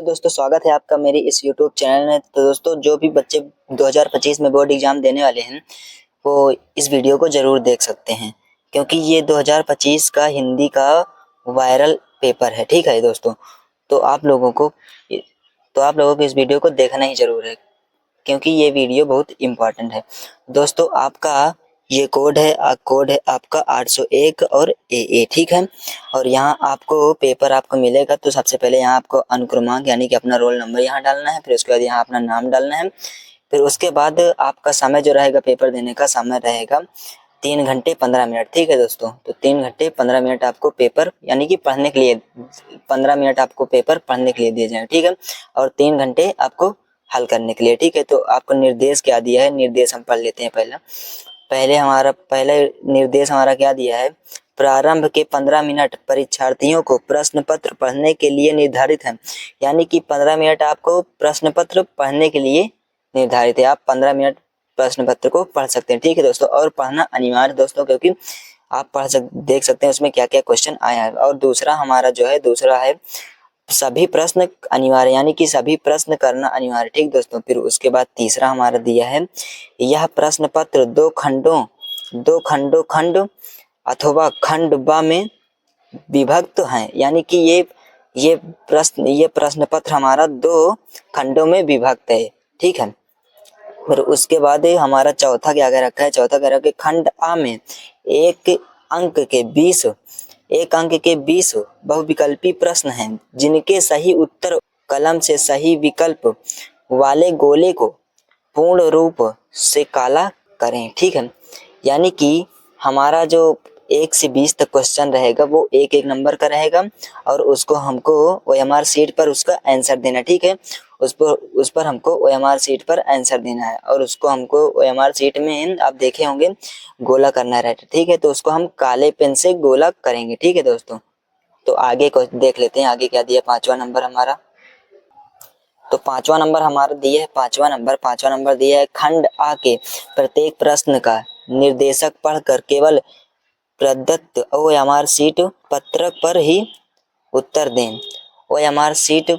दोस्तों, स्वागत है आपका मेरे इस YouTube चैनल में। तो दोस्तों, जो भी बच्चे 2025 में बोर्ड एग्जाम देने वाले हैं वो इस वीडियो को ज़रूर देख सकते हैं, क्योंकि ये 2025 का हिंदी का वायरल पेपर है। ठीक है दोस्तों, तो आप लोगों को इस वीडियो को देखना ही ज़रूर है, क्योंकि ये वीडियो बहुत इम्पोर्टेंट है। दोस्तों, आपका ये कोड है आपका 801 और AA। ठीक है, और यहाँ आपको पेपर आपको मिलेगा। तो सबसे पहले यहाँ आपको अनुक्रमांक यानी कि अपना रोल नंबर यहाँ डालना है, फिर उसके बाद यहाँ अपना नाम डालना है। फिर उसके बाद आपका समय जो रहेगा, पेपर देने का समय रहेगा 3 घंटे 15 मिनट। ठीक है दोस्तों, तो 3 घंटे 15 मिनट आपको पेपर यानी कि पढ़ने के लिए 15 मिनट आपको पेपर पढ़ने के लिए दिए जाएंगे। ठीक है, और 3 घंटे आपको हल करने के लिए। ठीक है, तो आपको निर्देश क्या दिया है, निर्देश हम पढ़ लेते हैं। पहला निर्देश हमारा क्या दिया है, प्रारंभ के 15 मिनट परीक्षार्थियों को प्रश्न पत्र पढ़ने के लिए निर्धारित है। यानी कि 15 मिनट आपको प्रश्न पत्र पढ़ने के लिए निर्धारित है। आप 15 मिनट प्रश्न पत्र को पढ़ सकते हैं। ठीक है दोस्तों, और पढ़ना अनिवार्य दोस्तों, क्योंकि आप देख सकते हैं उसमें क्या क्या क्वेश्चन आया है। और दूसरा है सभी प्रश्न अनिवार्य, यानी कि सभी प्रश्न करना अनिवार्य। ठीक दोस्तों, फिर उसके बाद तीसरा हमारा दिया है, यह प्रश्न पत्र दो खंड अथवा खंड ब में विभक्त है। यानी कि ये प्रश्न पत्र हमारा 2 खंडों में विभक्त है। ठीक है, फिर उसके बाद हमारा चौथा क्या कह रखा है, खंड आ में एक अंक के 20 बहुविकल्पी प्रश्न हैं, जिनके सही उत्तर कलम से सही विकल्प वाले गोले को पूर्ण रूप से काला करें। ठीक है, यानी कि हमारा जो 1 से 20 तक क्वेश्चन रहेगा वो एक नंबर का रहेगा, और उसको हमको OMR शीट पर उसका आंसर देना। ठीक है, उस पर हमको OMR शीट पर आंसर देना है, और उसको हमको OMR शीट में आप देखे होंगे गोला करना रहता है। ठीक है, तो उसको हम काले पेन से गोला करेंगे। ठीक है दोस्तों, तो आगे को देख लेते हैं, आगे क्या दिया। पांचवा नंबर दिया है, खंड आ के प्रत्येक प्रश्न का निर्देशक पढ़कर केवल प्रदत्त OMR शीट पत्रक पर ही उत्तर दें। OMR शीट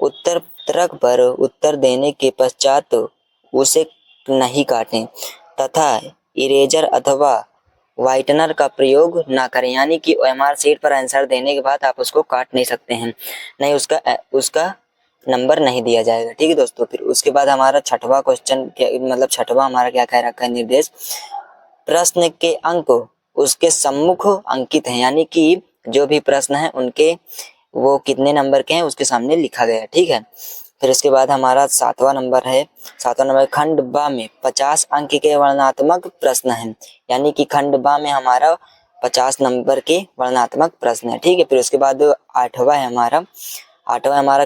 उत्तर पत्रक पर उत्तर देने के पश्चात उसे नहीं काटें तथा इरेजर अथवा व्हाइटनर का प्रयोग ना करें। यानी कि OMR शीट पर आंसर देने के बाद आप उसको काट नहीं सकते हैं, नहीं उसका नंबर नहीं दिया जाएगा। ठीक है दोस्तों, फिर उसके बाद हमारा छठवां हमारा क्या कह रखा है निर्देश, प्रश्न के अंक उसके सम्मुख अंकित हैं। यानी कि जो भी प्रश्न है उनके वो कितने नंबर के हैं उसके सामने लिखा गया है। ठीक है, फिर इसके बाद हमारा सातवां नंबर खंड बा में 50 अंक के वर्णनात्मक प्रश्न हैं। यानी कि खंड बा में हमारा 50 नंबर के वर्णनात्मक प्रश्न है। ठीक है, फिर उसके बाद आठवां हमारा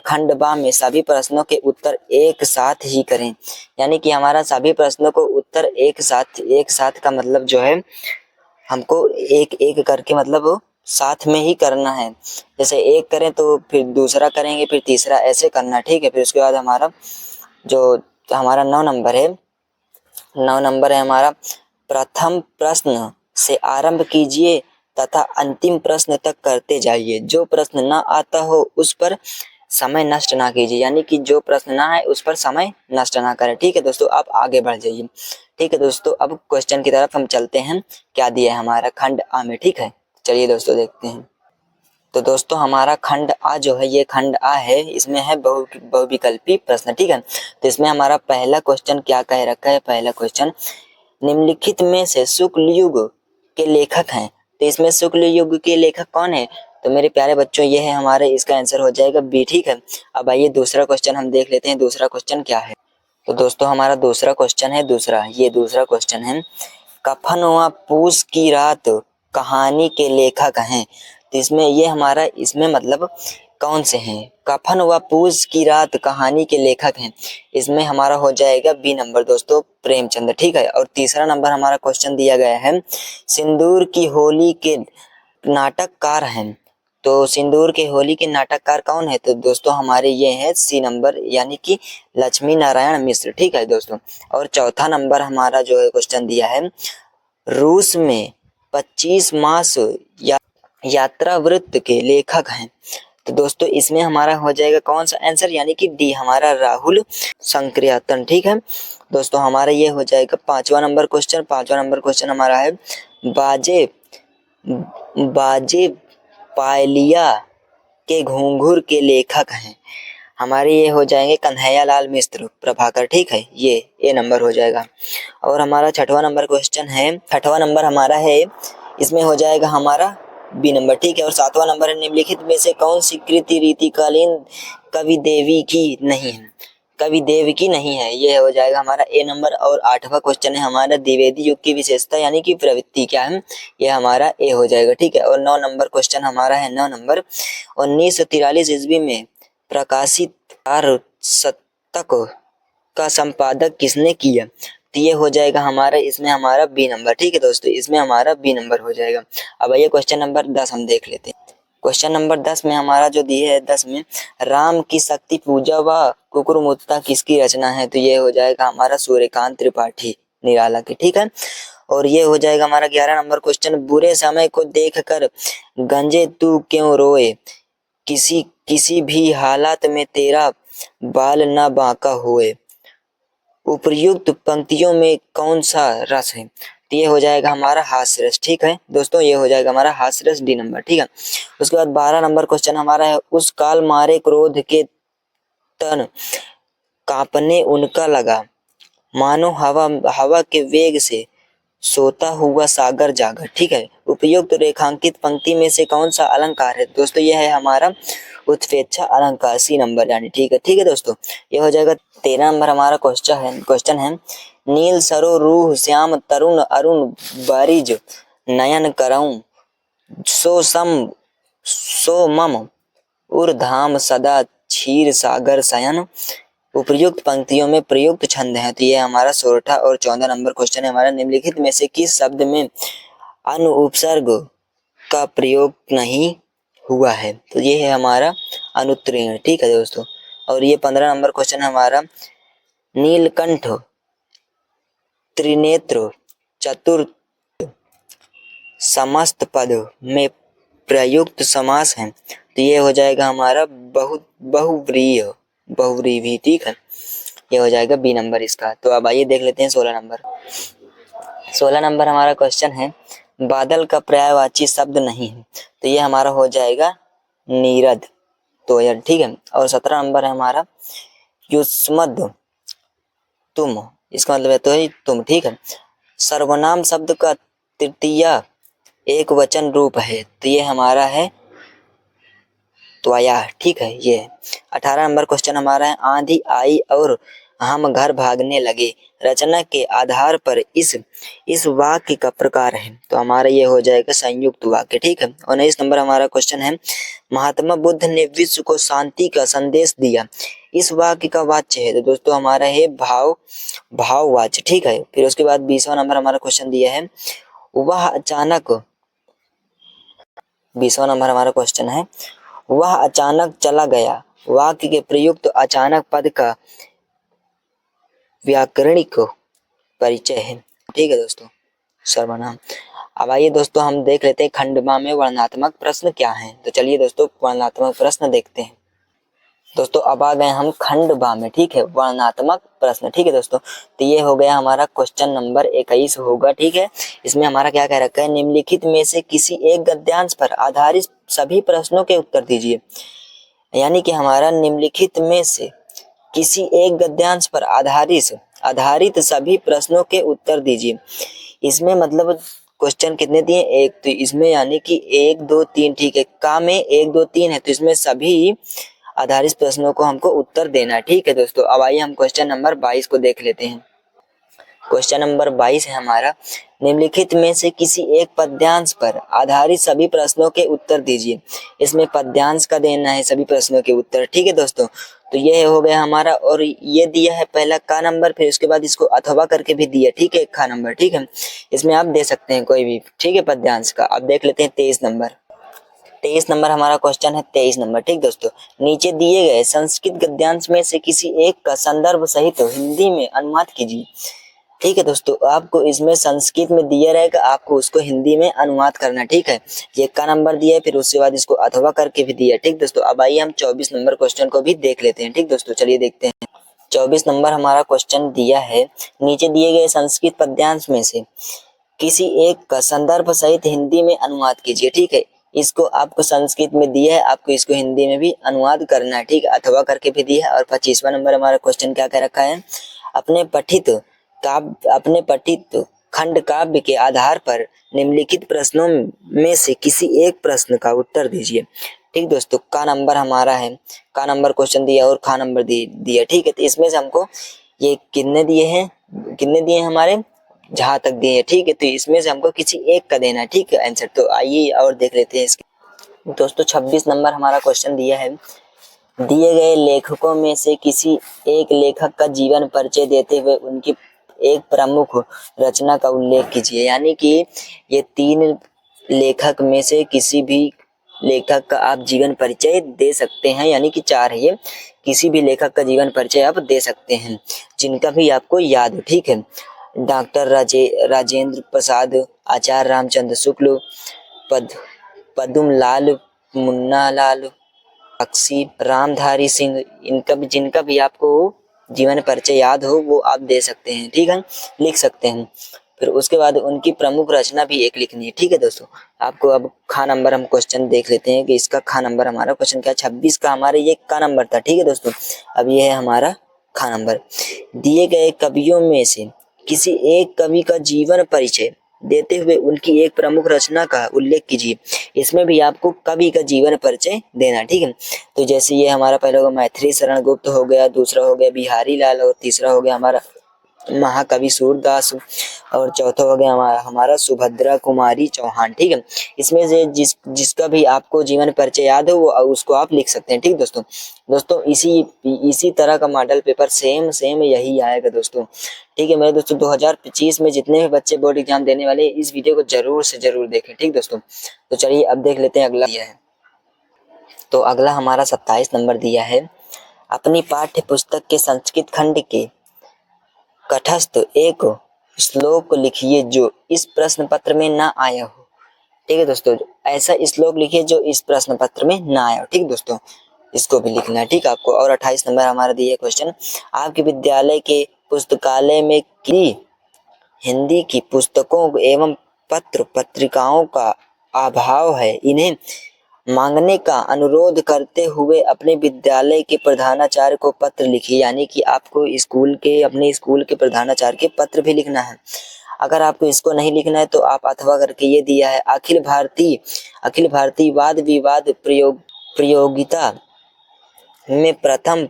खंड बा में सभी प्रश्नों के उत्तर एक साथ ही करें। यानी कि हमारा सभी प्रश्नों को उत्तर एक साथ का मतलब जो है हमको एक करके मतलब साथ में ही करना है। जैसे एक करें तो फिर दूसरा करेंगे, फिर तीसरा, ऐसे करना। ठीक है, फिर उसके बाद हमारा 9 नंबर है हमारा, प्रथम प्रश्न से आरंभ कीजिए तथा अंतिम प्रश्न तक करते जाइए। जो प्रश्न ना आता हो उस पर समय नष्ट ना कीजिए। यानी कि जो प्रश्न ना है उस पर समय नष्ट ना करें। ठीक है दोस्तों, आप आगे बढ़ जाइए। ठीक है दोस्तों, अब क्वेश्चन की तरफ हम चलते हैं, क्या दिया है हमारा खंड आ में। ठीक है, चलिए दोस्तों देखते हैं। तो दोस्तों, हमारा खंड आ जो है, ये खंड आ है, इसमें है बहुविकल्पी प्रश्न। ठीक है, तो इसमें हमारा पहला क्वेश्चन क्या कह रखा है, पहला क्वेश्चन, निम्नलिखित में से शुक्ल युग के लेखक हैं। तो इसमें शुक्ल युग के लेखक कौन है, तो मेरे प्यारे बच्चों ये है हमारे, इसका आंसर हो जाएगा बी। ठीक है, अब आइए दूसरा क्वेश्चन हम देख लेते हैं। दूसरा क्वेश्चन क्या है, तो दोस्तों हमारा दूसरा क्वेश्चन है, दूसरा क्वेश्चन है, कफन व पूस की रात कहानी के लेखक हैं। तो इसमें मतलब कौन से हैं, कफन व पूस की रात कहानी के लेखक हैं। इसमें हमारा हो जाएगा बी नंबर दोस्तों, प्रेमचंद। ठीक है, और तीसरा नंबर हमारा क्वेश्चन दिया गया है, सिंदूर की होली के नाटककार हैं। तो सिंदूर के होली के नाटककार कौन है, तो दोस्तों हमारे ये हैं सी नंबर, यानी कि लक्ष्मी नारायण मिश्र। ठीक है दोस्तों, और चौथा नंबर हमारा जो है क्वेश्चन दिया है, रूस में 25 मास यात्रा वृत्त के लेखक हैं। तो दोस्तों इसमें हमारा हो जाएगा कौन सा आंसर, यानी कि डी हमारा राहुल संक्रियातन। ठीक है दोस्तों, हमारा ये हो जाएगा पांचवा नंबर क्वेश्चन। पांचवा नंबर क्वेश्चन हमारा है बाजे बाजे पायलिया के घूंघूर के लेखक हैं। हमारे ये हो जाएंगे कन्हैया लाल मिश्र प्रभाकर। ठीक है, ये ए नंबर हो जाएगा। और हमारा छठवां नंबर क्वेश्चन है, छठवां नंबर हमारा है, इसमें हो जाएगा हमारा बी नंबर। ठीक है, और सातवां नंबर है निम्नलिखित में से कौन सी कृति रीतिकालीन कवि देवी की नहीं है, कवि देव की नहीं है, ये हो जाएगा हमारा ए नंबर। और आठवां क्वेश्चन है हमारा द्विवेदी युग की विशेषता यानी कि प्रवृत्ति क्या है, ये हमारा ए हो जाएगा। ठीक है, और 9 नंबर क्वेश्चन हमारा है 9 नंबर 1943 ईस्वी में प्रकाशित चार शतक का संपादक किसने किया, तो ये हो जाएगा हमारा, इसमें हमारा बी नंबर। ठीक है दोस्तों, इसमें हमारा बी नंबर हो जाएगा। अब आइए क्वेश्चन नंबर 10 हम देख लेते हैं। क्वेश्चन नंबर 10 में हमारा जो दिए है 10 में राम की शक्ति पूजा व कुकुरमुत्ता किसकी रचना है, तो ये हो जाएगा हमारा सूर्यकांत त्रिपाठी निराला की। ठीक है, और ये हो जाएगा हमारा 11 नंबर क्वेश्चन बुरे समय को देखकर गंजे तू क्यों रोए, किसी किसी भी हालत में तेरा बाल न बांका हुए, उपर्युक्त पंक्तियों में कौन सा रस है, तो ये हो जाएगा हमारा हास्य रस। ठीक है दोस्तों, ये हो जाएगा हमारा हास्य रस डी नंबर। ठीक है, उसके बाद 12 नंबर क्वेश्चन हमारा है उस काल मारे क्रोध के तन कांपने उनका लगा, मानो हवा हवा के वेग से सोता हुआ सागर जागर। ठीक है, उपयुक्त रेखांकित पंक्ति में से कौन सा अलंकार है, दोस्तों ये है हमारा उत्प्रेक्षा अलंकार सी नंबर यानी। ठीक है दोस्तों, ये हो जाएगा। 13 नंबर हमारा क्वेश्चन है नील सरो रूह श्याम तरुण अरुण बारिज नयन करऊं सो मम उर्धाम सदा क्षीर सागर शयन, उपर्युक्त पंक्तियों में प्रयुक्त छंद है, तो ये हमारा 16 और 14 नंबर क्वेश्चन है हमारा निम्नलिखित में से किस शब्द में अनुपसर्ग का प्रयोग नहीं हुआ है, तो ये है हमारा अनुत्तीर्ण। ठीक है दोस्तों, और ये 15 नंबर क्वेश्चन हमारा नीलकंठ त्रिनेत्र चतुर्थ समस्त पद में प्रयुक्त समास है, तो ये हो जाएगा हमारा बहुव्रीहि। ठीक है, ये हो जाएगा बी नंबर इसका। तो अब आइए देख लेते हैं 16 नंबर। 16 नंबर हमारा क्वेश्चन है बादल का पर्यायवाची शब्द नहीं है, तो ये हमारा हो जाएगा नीरद तोयल। ठीक है, और 17 नंबर है हमारा युष्मद तुम, इसका मतलब है तो है तुम। ठीक है, सर्वनाम शब्द का तृतीय एक वचन रूप है, तो ये हमारा है त्वया। ठीक है, ये 18 नंबर क्वेश्चन हमारा है आंधी आई और हम घर भागने लगे, रचना के आधार पर इस वाक्य का प्रकार है, तो हमारा ये हो जाएगा संयुक्त वाक्य। ठीक है, 19 नंबर हमारा क्वेश्चन है महात्मा बुद्ध ने विश्व को शांति का संदेश दिया, इस वाक्य का वाच्य है, तो दोस्तों हमारा है भाववाच्य। ठीक है, फिर उसके बाद 20वां नंबर हमारा क्वेश्चन दिया है वह अचानक, 20वां नंबर हमारा क्वेश्चन है वह अचानक चला गया, वाक्य के प्रयुक्त अचानक पद का व्याकरणिक परिचय है। ठीक है दोस्तों, सर्वनाम। अब आइए दोस्तों हम देख लेते हैं खंडवा में वर्णनात्मक प्रश्न क्या हैं, तो चलिए दोस्तों वर्णनात्मक प्रश्न देखते हैं। दोस्तों अब आ गए हम खंडवा में। ठीक है, वर्णनात्मक प्रश्न। ठीक है दोस्तों, तो ये हो गया हमारा क्वेश्चन नंबर 21 होगा। ठीक है, इसमें हमारा क्या कह रखा है निम्नलिखित में से किसी एक गद्यांश पर आधारित सभी प्रश्नों के उत्तर दीजिए, यानी कि हमारा निम्नलिखित में से किसी एक गद्यांश पर आधारित सभी प्रश्नों के उत्तर दीजिए। इसमें मतलब क्वेश्चन कितने दिए, एक, तो इसमें यानी कि 1 2 3। ठीक है, का में 1 2 3 है, तो इसमें सभी आधारित प्रश्नों को हमको उत्तर देना है। ठीक है दोस्तों, अब आइए हम क्वेश्चन नंबर 22 को देख लेते हैं। क्वेश्चन नंबर 22 है हमारा निम्नलिखित में से किसी एक पद्यांश पर आधारित सभी प्रश्नों के उत्तर दीजिए। इसमें पद्यांश का देना है सभी प्रश्नों के उत्तर। ठीक है दोस्तों, तो ये हो गया हमारा, और ये दिया है पहला का नंबर, फिर उसके बाद इसको अथवा करके भी दिया। ठीक है, खा नंबर। ठीक है, इसमें आप दे सकते हैं कोई भी। ठीक है, पद्यांश का। अब देख लेते हैं 23 नंबर। 23 नंबर हमारा क्वेश्चन है 23 नंबर। ठीक दोस्तों, नीचे दिए गए संस्कृत गद्यांश में से किसी एक का संदर्भ सहित हिंदी में अनुवाद कीजिए। ठीक है दोस्तों, आपको इसमें संस्कृत में दिया रहेगा, आपको उसको हिंदी में अनुवाद करना। ठीक है, ये का नंबर दिया है, फिर उसके बाद इसको अथवा करके भी दिया। ठीक दोस्तों, अब आइए हम 24 नंबर क्वेश्चन को भी देख लेते हैं। ठीक दोस्तों, चलिए देखते हैं। 24 नंबर हमारा क्वेश्चन दिया है, नीचे दिए गए संस्कृत पद्यांश में से किसी एक का संदर्भ सहित हिंदी में अनुवाद कीजिए। ठीक है, इसको आपको संस्कृत में दिया है, आपको इसको हिंदी में भी अनुवाद करना है। ठीक, अथवा करके भी दिया है। और 25वां नंबर हमारा क्वेश्चन क्या कह रखा है, अपने पठित खंड काव्य के आधार पर निम्नलिखित प्रश्नों में से किसी एक प्रश्न का उत्तर दीजिए। ठीक दोस्तों, का नंबर हमारा है, का नंबर क्वेश्चन दिया और खा नंबर दिया। ठीक है, तो इसमें से हमको ये कितने दिए हैं हमारे, जहां तक दिए हैं। ठीक है, तो इसमें से हमको किसी एक का देना है। ठीक है आंसर, तो आइए और देख लेते हैं इसके। दोस्तों 26 नंबर हमारा क्वेश्चन दिया है, दिए गए लेखकों में से किसी एक लेखक का जीवन परिचय देते हुए उनकी एक प्रमुख रचना का उल्लेख कीजिए। यानी कि ये 3 लेखक में से किसी भी लेखक का आप जीवन परिचय दे सकते हैं, यानी कि 4 है ये, किसी भी लेखक का जीवन परिचय आप दे सकते हैं जिनका भी आपको याद हो। ठीक है, डॉक्टर राजेंद्र प्रसाद, आचार्य रामचंद्र शुक्ल, पद्म लाल, मुन्ना लाल बख्शी, रामधारी सिंह, जिनका भी आपको जीवन परिचय याद हो वो आप दे सकते हैं। ठीक है, लिख सकते हैं। फिर उसके बाद उनकी प्रमुख रचना भी एक लिखनी है। ठीक है दोस्तों, आपको अब खा नंबर हम क्वेश्चन देख लेते हैं कि इसका खा नंबर हमारा क्वेश्चन क्या, 26 का हमारे ये का नंबर था। ठीक है दोस्तों, अब ये है हमारा खा नंबर। दिए गए कवियों में से किसी एक कवि का जीवन परिचय देते हुए उनकी एक प्रमुख रचना का उल्लेख कीजिए। इसमें भी आपको कवि का जीवन परिचय देना। ठीक है, तो जैसे ये हमारा पहला होगा मैथिली शरण गुप्त हो गया, दूसरा हो गया बिहारी लाल, और तीसरा हो गया हमारा महाकवि सूरदास, और चौथा हो गया हमारा सुभद्रा कुमारी चौहान। ठीक है, इसमें से जिसका भी आपको जीवन परिचय याद हो वो उसको आप लिख सकते हैं। ठीक दोस्तों इसी तरह का मॉडल पेपर सेम यही आएगा दोस्तों। ठीक है मेरे दोस्तों, 2025 में जितने भी बच्चे बोर्ड एग्जाम देने वाले इस वीडियो को जरूर से जरूर देखें। ठीक दोस्तों, तो चलिए अब देख लेते हैं अगला दिया है। तो अगला हमारा 27 नंबर दिया है, अपनी पाठ्य पुस्तक के संस्कृत खंड के तटस्थ एक श्लोक लिखिए जो इस प्रश्न पत्र में ना आया हो। ठीक है दोस्तों, ऐसा श्लोक लिखिए जो इस प्रश्न पत्र में ना आया हो। ठीक दोस्तों, इसको भी लिखना है। ठीक आपको। और 28 नंबर हमारा दिया क्वेश्चन, आपके विद्यालय के पुस्तकालय में की हिंदी की पुस्तकों एवं पत्र पत्रिकाओं का अभाव है, इन्हें मांगने का अनुरोध करते हुए अपने विद्यालय के प्रधानाचार्य को पत्र लिखिए। यानी कि आपको अपने स्कूल के प्रधानाचार्य के पत्र भी लिखना है। अगर आपको इसको नहीं लिखना है तो आप अथवा करके ये दिया है, अखिल भारतीय वाद विवाद प्रतियोगिता में प्रथम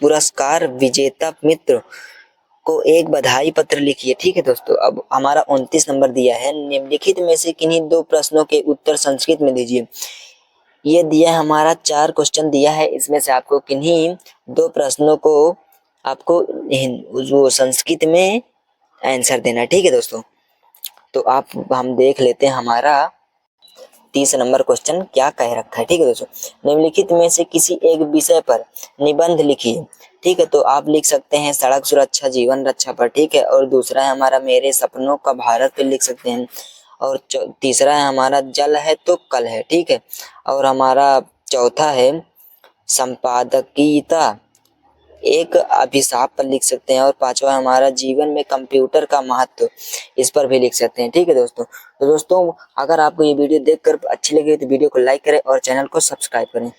पुरस्कार विजेता मित्र को एक बधाई पत्र लिखिए। ठीक है दोस्तों, अब हमारा 29 नंबर दिया है, निम्नलिखित में से किन्हीं 2 प्रश्नों के उत्तर संस्कृत में दीजिए। ये दिया है हमारा 4 क्वेश्चन दिया है, इसमें से आपको किन्हीं 2 प्रश्नों को आपको वो संस्कृत में आंसर देना है। ठीक है दोस्तों, तो हम देख लेते हैं हमारा 30 नंबर क्वेश्चन क्या कह रखा है। ठीक है दोस्तों, निम्नलिखित में से किसी एक विषय पर निबंध लिखिए। ठीक है, तो आप लिख सकते हैं सड़क सुरक्षा जीवन रक्षा पर। ठीक है, और दूसरा है हमारा मेरे सपनों का भारत पे लिख सकते हैं, और तीसरा है हमारा जल है तो कल है। ठीक है, और हमारा चौथा है संपादकीयता एक अभिशाप पर लिख सकते हैं, और 5वां हमारा जीवन में कंप्यूटर का महत्व, इस पर भी लिख सकते हैं। ठीक है दोस्तों, तो दोस्तों अगर आपको ये वीडियो देखकर अच्छी लगी तो वीडियो को लाइक करें और चैनल को सब्सक्राइब करें।